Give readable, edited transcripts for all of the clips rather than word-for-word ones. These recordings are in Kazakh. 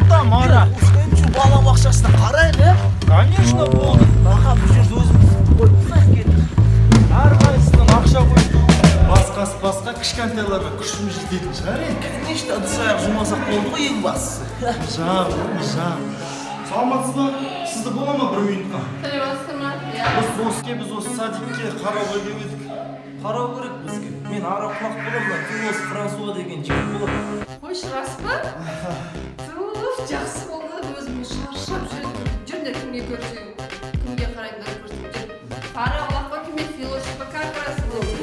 Тамара. Şu bala bakşasına karayın ya. Конечно, болды. Bakalım bu жерде өзіміз қойып кетті. Әрқайсының ақша қойды. Басқасы басқа кішкентайларға күшіміз жететін шығар енді. Конечно, ыдыс аяқ жумасақ болды ғой ең бастысы. Жан. Саламатсыз ба? Сізді бола ма бір минутқа? Сәлеметсіз ме? Біз осы садикке қарауға келіп едік. Қарау керек бізге. Мен ара құлақ боламын, философ Франсуа деген жігіт болады. Қойшы рас па? Туф, жақсы болды. Өзім шаршап жүрдім. Кімге көрсем, кімге қараймын да көрсем. Ара құлаққа кімге философа как раз болды.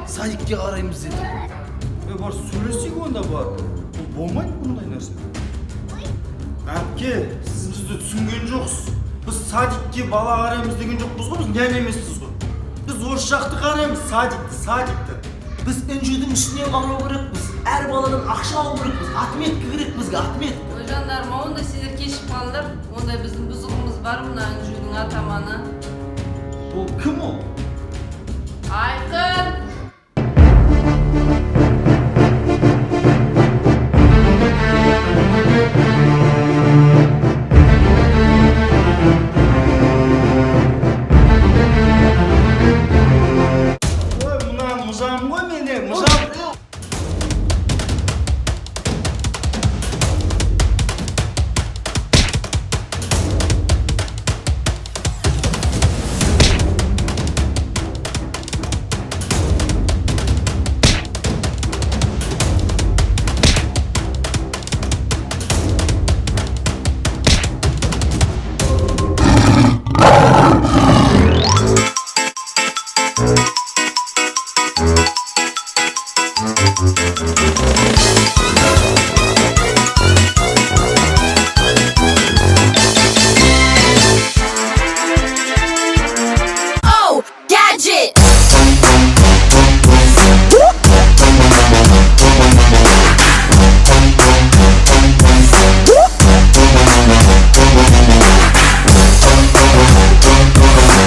Садикке қараймыз деді. Бар сөйлесейік онда бар. Бұл болмайды бұндай нәрсе. Әпке, сіз бізді түсінген жоқсыз. Біз садикке бала қараймыз деген жоқпыз ғой, біз няня емеспіз ғой. Біз осы жақты қараймыз, садикті. Біз інжудің үстінен қарау керекпіз. Әр баладан ақша алу керекпіз. Отметка керек бізге, отметка. Ой жандарым, онда сендер кешіп қалдыр. Ондай біздің бұзығымыз бар мына інжудің атаманы. Ол кім ол? Айқын! Thank you.